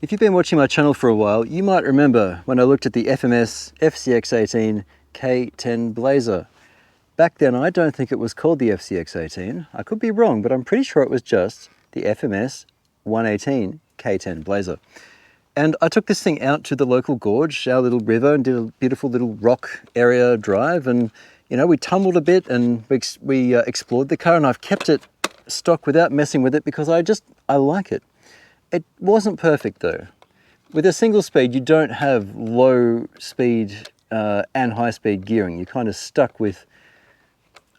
If you've been watching my channel for a while, you might remember when I looked at the FMS FCX18 K10 Blazer. Back then, I don't think it was called the FCX18. I could be wrong, but I'm pretty sure it was just the FMS 118 K10 Blazer. And I took this thing out to the local gorge, our little river, and did a beautiful little rock area drive. And, you know, we tumbled a bit and we explored the car, and I've kept it stock without messing with it because I like it. It wasn't perfect though. With a single speed, you don't have low speed and high speed gearing. You're kind of stuck with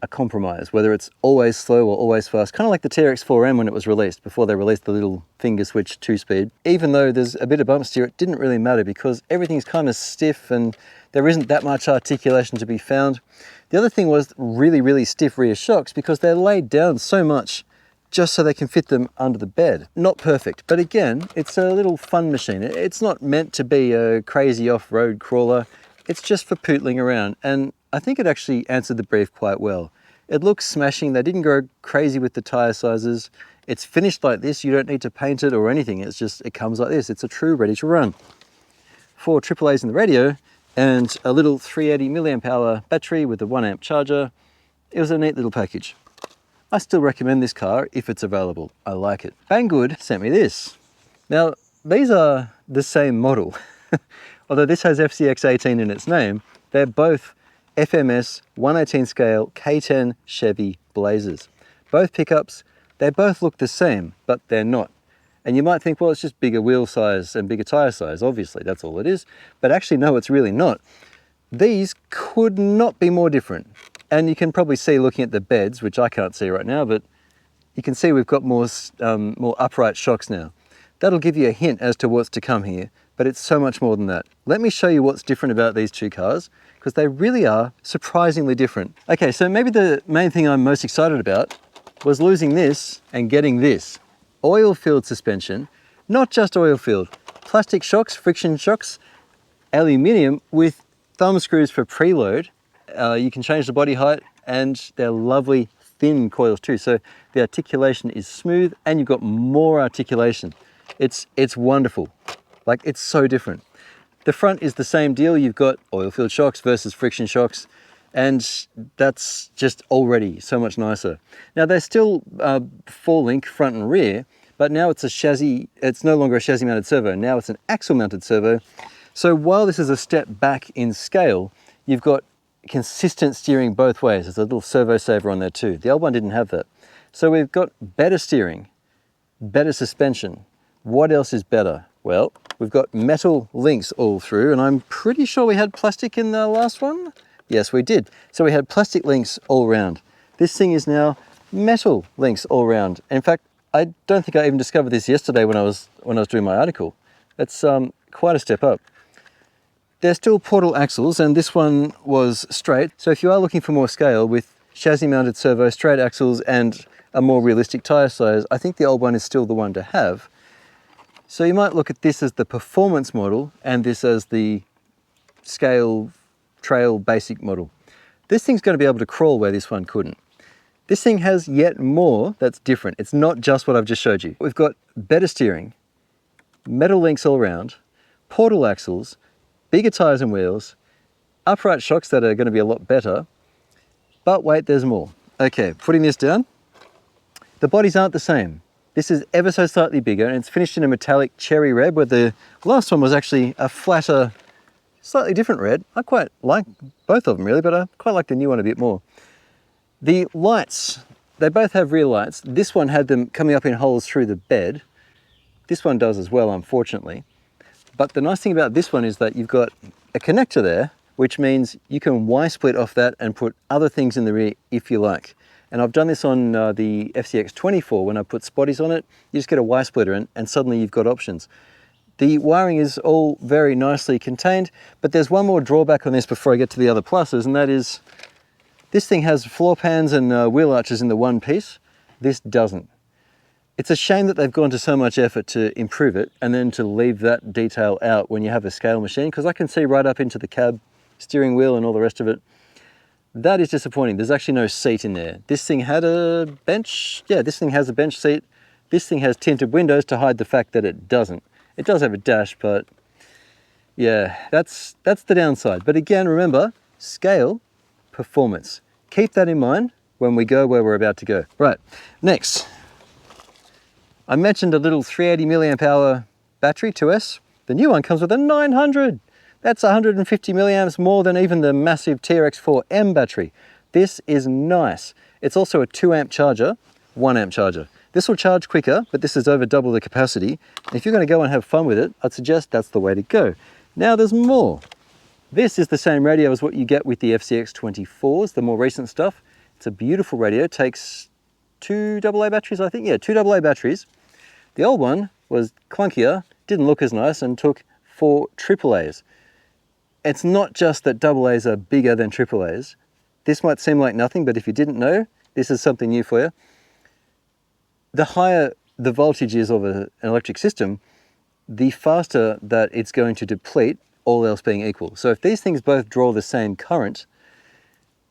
a compromise, whether it's always slow or always fast, kind of like the TRX4M when it was released, before they released the little finger switch 2-speed. Even though there's a bit of bump steer, it didn't really matter because everything's kind of stiff and there isn't that much articulation to be found. The other thing was really, really stiff rear shocks because they're laid down so much just so they can fit them under the bed. Not perfect, but again, it's a little fun machine. It's not meant to be a crazy off-road crawler. It's just for pootling around, and I think it actually answered the brief quite well. It looks smashing. They didn't go crazy with the tire sizes. It's finished like this. You don't need to paint it or anything. It's just, it comes like this. It's a true ready to run. 4 AAAs in the radio and a little 380 milliamp hour battery with a 1 amp charger. It was a neat little package. I still recommend this car if it's available. I like it. Banggood sent me this. Now, these are the same model. Although this has FCX18 in its name, they're both FMS 118 scale K10 Chevy Blazers. Both pickups, they both look the same, but they're not. And you might think, well, it's just bigger wheel size and bigger tire size. Obviously, that's all it is. But actually, no, it's really not. These could not be more different. And you can probably see looking at the beds, which I can't see right now, but you can see we've got more upright shocks now. That'll give you a hint as to what's to come here, but it's so much more than that. Let me show you what's different about these two cars, because they really are surprisingly different. Okay, so maybe the main thing I'm most excited about was losing this and getting this. Oil-filled suspension, not just oil-filled, plastic shocks, friction shocks, aluminium with thumb screws for preload. You can change the body height and they're lovely thin coils too. So the articulation is smooth and you've got more articulation. It's wonderful. Like, it's so different. The front is the same deal. You've got oil-filled shocks versus friction shocks, and that's just already so much nicer. Now they're still 4-link front and rear, but now it's a chassis. It's no longer a chassis mounted servo. Now it's an axle mounted servo. So while this is a step back in scale, you've got consistent steering both ways. There's a little servo saver on there too. The old one didn't have that. So we've got better steering, better suspension. What else is better? Well, we've got metal links all through, and I'm pretty sure we had plastic in the last one. Yes, we did. So we had plastic links all around. This thing is now metal links all around. In fact, I don't think I even discovered this yesterday when I was doing my article. That's quite a step up. They're still portal axles, and this one was straight. So if you are looking for more scale with chassis mounted servo, straight axles, and a more realistic tire size, I think the old one is still the one to have. So you might look at this as the performance model and this as the scale trail basic model. This thing's going to be able to crawl where this one couldn't. This thing has yet more that's different. It's not just what I've just showed you. We've got better steering, metal links all around, portal axles, bigger tires and wheels, upright shocks that are going to be a lot better, but wait, there's more. Okay, putting this down, the bodies aren't the same. This is ever so slightly bigger, and it's finished in a metallic cherry red, where the last one was actually a flatter, slightly different red. I quite like both of them really, but I quite like the new one a bit more. The lights, they both have rear lights. This one had them coming up in holes through the bed. This one does as well, unfortunately. But the nice thing about this one is that you've got a connector there, which means you can Y-split off that and put other things in the rear if you like. And I've done this on the FCX24 when I put spotties on it. You just get a Y-splitter and suddenly you've got options. The wiring is all very nicely contained, but there's one more drawback on this before I get to the other pluses, and that is this thing has floor pans and wheel arches in the one piece. This doesn't. It's a shame that they've gone to so much effort to improve it and then to leave that detail out when you have a scale machine, because I can see right up into the cab, steering wheel and all the rest of it. That is disappointing. There's actually no seat in there. This thing had a bench. Yeah, this thing has a bench seat. This thing has tinted windows to hide the fact that it doesn't. It does have a dash, but yeah, that's the downside. But again, remember, scale, performance. Keep that in mind when we go where we're about to go. Right, next. I mentioned a little 380 milliamp hour battery, 2S. The new one comes with a 900. That's 150 milliamps more than even the massive TRX4M battery. This is nice. It's also a 2 amp charger, 1 amp charger. This will charge quicker, but this is over double the capacity. If you're going to go and have fun with it, I'd suggest that's the way to go. Now there's more. This is the same radio as what you get with the FCX24s, the more recent stuff. It's a beautiful radio. It takes 2 AA batteries, I think. Yeah, 2 AA batteries. The old one was clunkier, didn't look as nice, and took 4 AAAs. It's not just that AAs are bigger than AAAs. This might seem like nothing, but if you didn't know, this is something new for you. The higher the voltage is of an electric system, the faster that it's going to deplete, all else being equal. So if these things both draw the same current,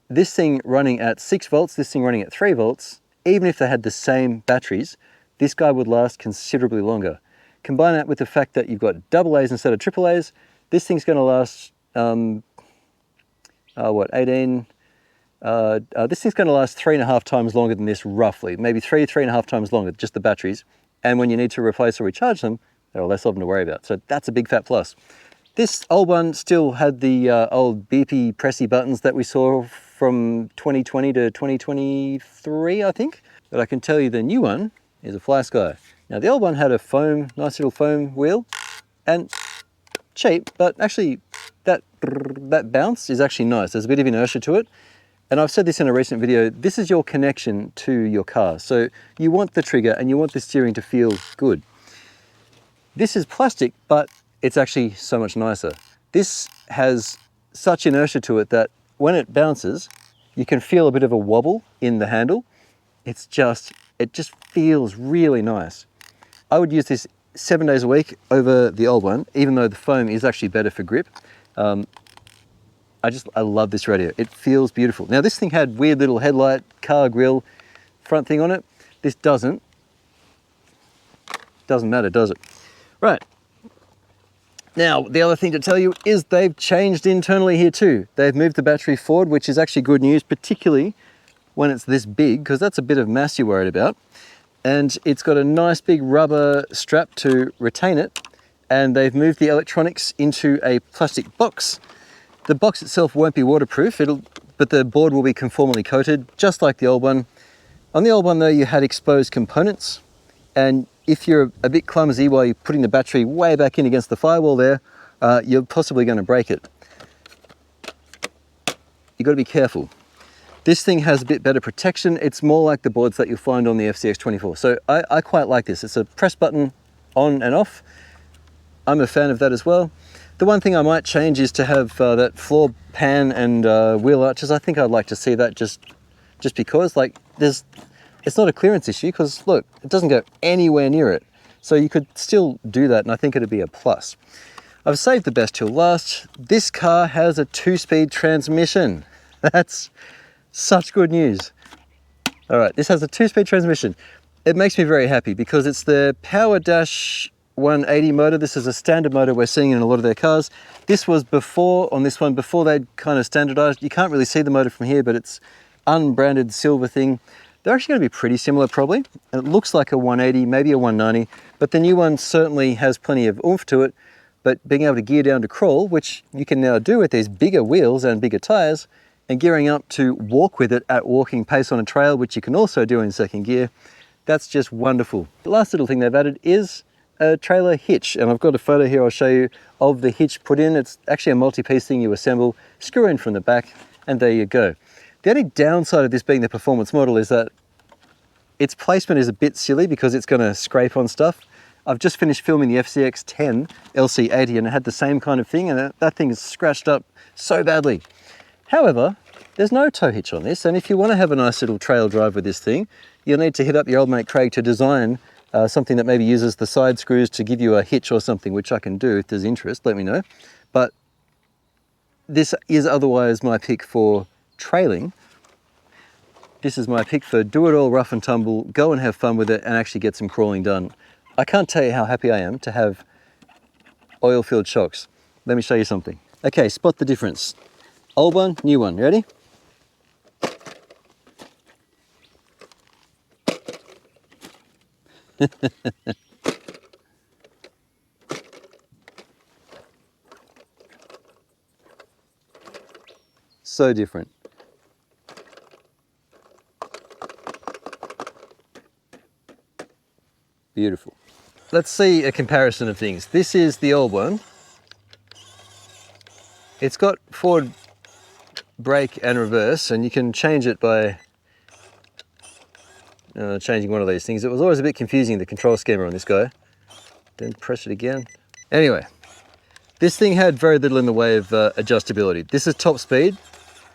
this thing running at 6 volts, this thing running at 3 volts, even if they had the same batteries, this guy would last considerably longer. Combine that with the fact that you've got AAs instead of AAAs, this thing's going to last, 18? This thing's going to last 3.5 times longer than this, roughly. Maybe 3.5 times longer, just the batteries. And when you need to replace or recharge them, there are less of them to worry about. So that's a big fat plus. This old one still had the old beepy, pressy buttons that we saw from 2020 to 2023, I think. But I can tell you the new one is a fly sky. Now the old one had a foam, nice little foam wheel, and cheap, but actually that bounce is actually nice. There's a bit of inertia to it. And I've said this in a recent video, this is your connection to your car. So you want the trigger and you want the steering to feel good. This is plastic, but it's actually so much nicer. This has such inertia to it that when it bounces, you can feel a bit of a wobble in the handle. It just feels really nice. I would use this 7 days a week over the old one, even though the foam is actually better for grip. I love this radio. It feels beautiful. Now this thing had weird little headlight, car grille, front thing on it. This doesn't. Doesn't matter, does it? Right. Now, the other thing to tell you is they've changed internally here too. They've moved the battery forward, which is actually good news, particularly when it's this big, because that's a bit of mass you're worried about. And it's got a nice big rubber strap to retain it. And they've moved the electronics into a plastic box. The box itself won't be waterproof, but the board will be conformally coated, just like the old one. On the old one though, you had exposed components, and if you're a bit clumsy while you're putting the battery way back in against the firewall there, you're possibly going to break it. You've got to be careful. This thing has a bit better protection. It's more like the boards that you'll find on the FCX24. So I quite like this. It's a press button on and off. I'm a fan of that as well. The one thing I might change is to have that floor pan and wheel arches. I think I'd like to see that just because, like, it's not a clearance issue because look, it doesn't go anywhere near it. So you could still do that, and I think it'd be a plus. I've saved the best till last. This car has a 2-speed transmission. That's such good news. All right, this has a 2-speed transmission. It makes me very happy because it's the Power Dash 180 motor. This is a standard motor we're seeing in a lot of their cars. This was before, on this one, before they'd kind of standardized. You can't really see the motor from here, but it's unbranded silver thing. They're actually going to be pretty similar probably. And it looks like a 180, maybe a 190, but the new one certainly has plenty of oomph to it. But being able to gear down to crawl, which you can now do with these bigger wheels and bigger tires, and gearing up to walk with it at walking pace on a trail, which you can also do in second gear, that's just wonderful. The last little thing they've added is a trailer hitch, and I've got a photo here I'll show you of the hitch put in. It's actually a multi-piece thing you assemble, screw in from the back, and there you go. The only downside of this being the performance model is that its placement is a bit silly because it's going to scrape on stuff. I've just finished filming the FCX10 LC80 and it had the same kind of thing, and that thing is scratched up so badly. However, there's no tow hitch on this, and if you want to have a nice little trail drive with this thing, you'll need to hit up your old mate Craig to design something that maybe uses the side screws to give you a hitch or something, which I can do if there's interest, let me know. But this is otherwise my pick for trailing. This is my pick for do it all rough and tumble, go and have fun with it and actually get some crawling done. I can't tell you how happy I am to have oil-filled shocks. Let me show you something. Okay, spot the difference. Old one, new one, ready? So different. Beautiful. Let's see a comparison of things. This is the old one. It's got forward brake and reverse, and you can change it by changing one of these things. It was always a bit confusing, the control schema on this guy. Then press it again. Anyway, this thing had very little in the way of adjustability. This is top speed.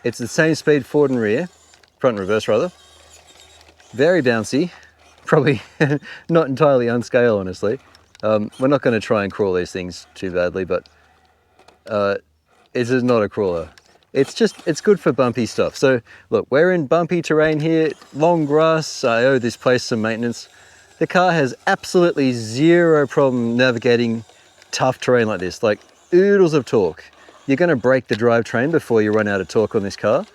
It's the same speed forward and rear, front and reverse rather. Very bouncy, probably not entirely unscale, honestly. We're not going to try and crawl these things too badly, but it is not a crawler. It's good for bumpy stuff. So look, we're in bumpy terrain here, long grass. I owe this place some maintenance. The car has absolutely zero problem navigating tough terrain like this, like oodles of torque. You're going to break the drivetrain before you run out of torque on this car.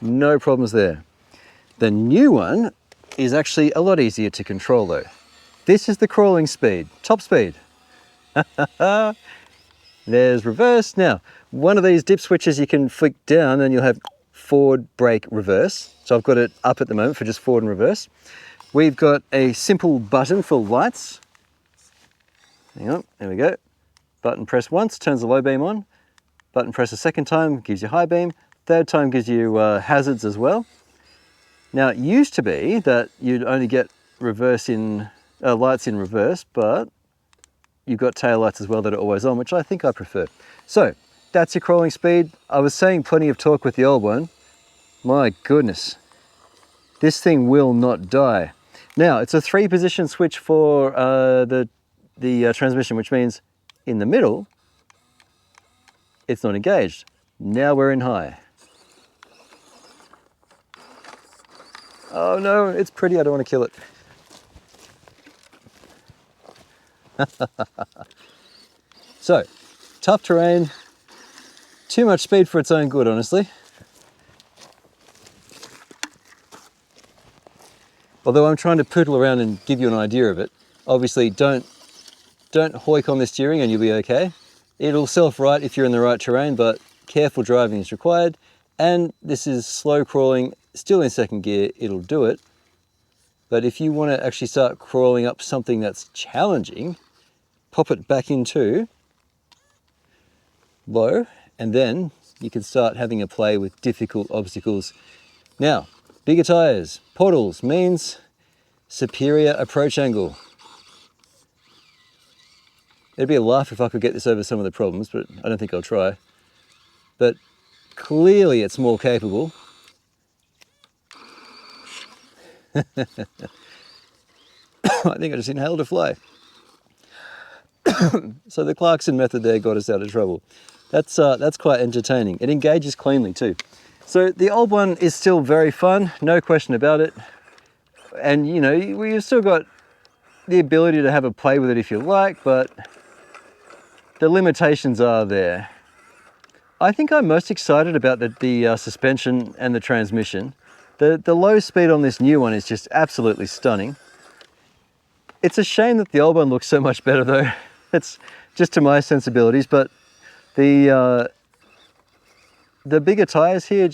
No problems there. The new one is actually a lot easier to control though. This is the crawling speed, top speed. There's reverse. Now, one of these dip switches you can flick down and you'll have forward, brake, reverse. So I've got it up at the moment for just forward and reverse. We've got a simple button for lights. Hang on, there we go. Button press once, turns the low beam on. Button press a second time, gives you high beam. Third time gives you hazards as well. Now, it used to be that you'd only get reverse in lights in reverse, but you've got tail lights as well that are always on, which I think I prefer. So that's your crawling speed. I was saying plenty of torque with the old one. My goodness, this thing will not die. Now, it's a 3-position switch for the transmission, which means in the middle, it's not engaged. Now we're in high. Oh no, it's pretty, I don't want to kill it. So, tough terrain, too much speed for its own good, honestly. Although I'm trying to poodle around and give you an idea of it. Obviously, don't hoik on the steering and you'll be okay. It'll self-right if you're in the right terrain, but careful driving is required. And this is slow crawling, still in second gear, it'll do it. But if you want to actually start crawling up something that's challenging, pop it back into low, and then you can start having a play with difficult obstacles. Now, bigger tires, portals means superior approach angle. It'd be a laugh if I could get this over some of the problems, but I don't think I'll try. But clearly it's more capable. I think I just inhaled a fly. So the Clarkson method there got us out of trouble. That's quite entertaining. It engages cleanly too. So the old one is still very fun, no question about it. And you know, you've still got the ability to have a play with it if you like, but the limitations are there. I think I'm most excited about the suspension and the transmission. The low speed on this new one is just absolutely stunning. It's a shame that the old one looks so much better though. It's just to my sensibilities, but the bigger tires here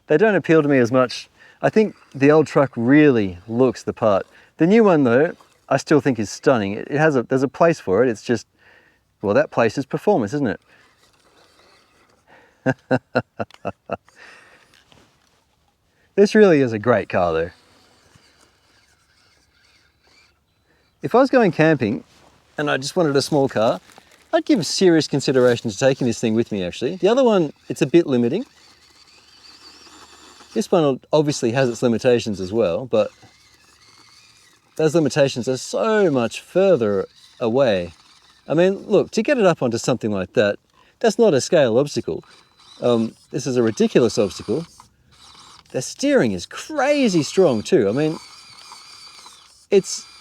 they don't appeal to me as much. I think the old truck really looks the part. The new one though, I still think is stunning. There's a place for it. It's just, well, that place is performance, isn't it? This really is a great car though. If I was going camping and I just wanted a small car, I'd give serious consideration to taking this thing with me actually. The other one, it's a bit limiting. This one obviously has its limitations as well, but those limitations are so much further away. I mean, look, to get it up onto something like that, that's not a scale obstacle. This is a ridiculous obstacle. The steering is crazy strong too. I mean,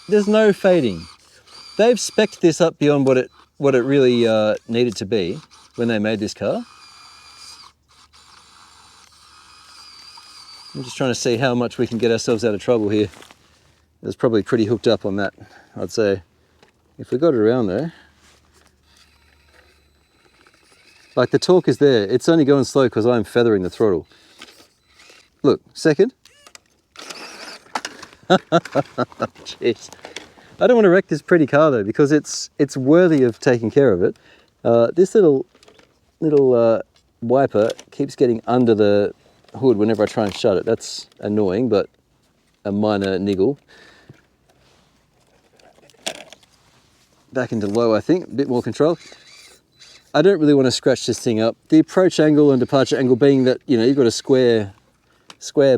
there's no fading. They've spec'd this up beyond what it what it really needed to be when they made this car. I'm just trying to see how much we can get ourselves out of trouble here. It was probably pretty hooked up on that, I'd say. If we got it around there, like the torque is there. It's only going slow because I'm feathering the throttle. Look, second. Jeez. I don't want to wreck this pretty car though, because it's worthy of taking care of it. This little wiper keeps getting under the hood whenever I try and shut it. That's annoying, but a minor niggle. Back into low, I think, a bit more control. I don't really want to scratch this thing up. The approach angle and departure angle being that, you know, you've got a square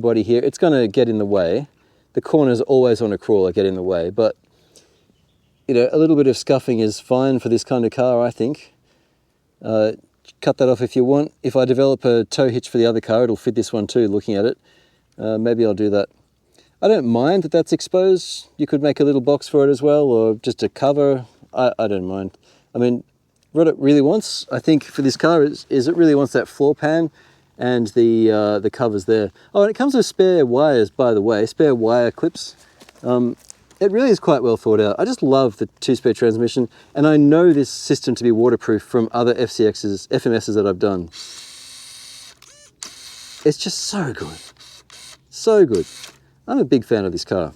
body here, it's going to get in the way. The corners always on a crawler get in the way, but you know, a little bit of scuffing is fine for this kind of car, I think. Cut that off if you want. If I develop a tow hitch for the other car, it'll fit this one too, looking at it. Maybe I'll do that. I don't mind that that's exposed. You could make a little box for it as well, or just a cover. I don't mind. I mean, what it really wants, I think, for this car is it really wants that floor pan and the covers there. Oh, and it comes with spare wires, by the way, spare wire clips. It really is quite well thought out. I just love the 2-speed transmission, and I know this system to be waterproof from other FMSs that I've done. It's just so good. So good. I'm a big fan of this car.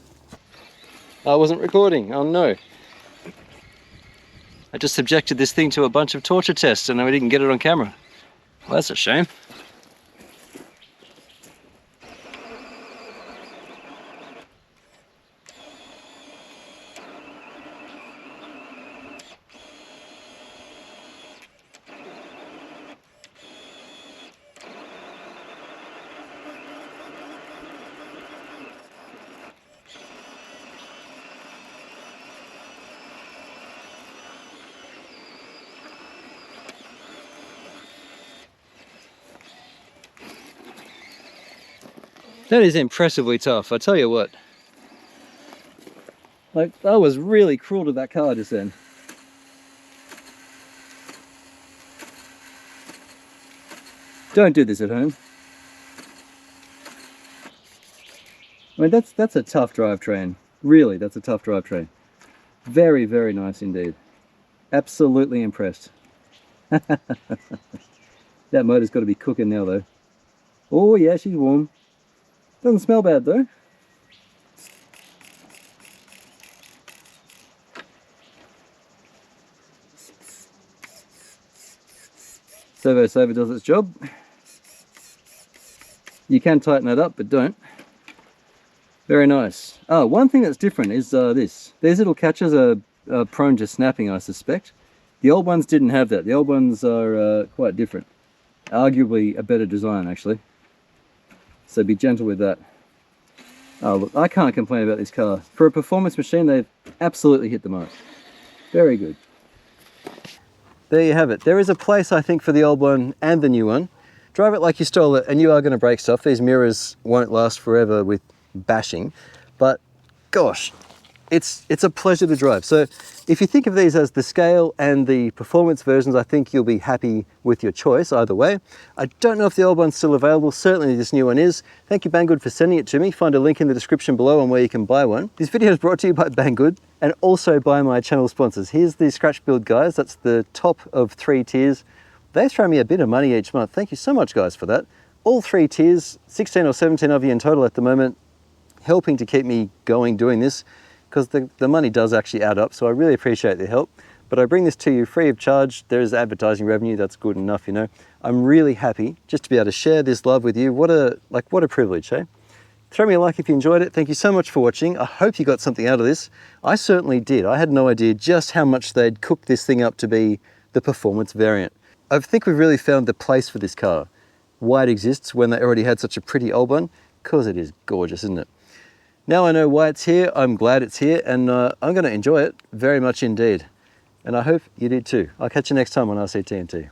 I wasn't recording, oh no. I just subjected this thing to a bunch of torture tests and we didn't get it on camera. Well, that's a shame. That is impressively tough, I tell you what. Like, I was really cruel to that car just then. Don't do this at home. I mean, that's a tough drivetrain. Really, that's a tough drivetrain. Very, very nice indeed. Absolutely impressed. That motor's got to be cooking now though. Oh yeah, she's warm. Doesn't smell bad though. Servo saver does its job. You can tighten that up, but don't. Very nice. Oh, one thing that's different is this. These little catches are prone to snapping, I suspect. The old ones didn't have that. The old ones are quite different. Arguably a better design, actually. So be gentle with that. Oh, look, I can't complain about this car. For a performance machine, they've absolutely hit the mark. Very good. There you have it. There is a place, I think, for the old one and the new one. Drive it like you stole it, and you are going to break stuff. These mirrors won't last forever with bashing, but gosh, it's a pleasure to drive. So if you think of these as the scale and the performance versions, I think you'll be happy with your choice either way. I don't know if the old one's still available. Certainly this new one is. Thank you, Banggood, for sending it to me. Find a link in the description below on where you can buy one. This video is brought to you by Banggood and also by my channel sponsors. Here's the scratch build guys. That's the top of 3 tiers. They throw me a bit of money each month. Thank you so much, guys, for that. All 3 tiers, 16 or 17 of you in total at the moment, helping to keep me going doing this, because the money does actually add up, so I really appreciate the help. But I bring this to you free of charge. There is advertising revenue, that's good enough, you know. I'm really happy just to be able to share this love with you. What a privilege, eh? Throw me a like if you enjoyed it. Thank you so much for watching. I hope you got something out of this. I certainly did. I had no idea just how much they'd cooked this thing up to be the performance variant. I think we've really found the place for this car. Why it exists when they already had such a pretty old one, because it is gorgeous, isn't it? Now I know why it's here, I'm glad it's here, and I'm going to enjoy it very much indeed. And I hope you did too. I'll catch you next time on RC-TNT.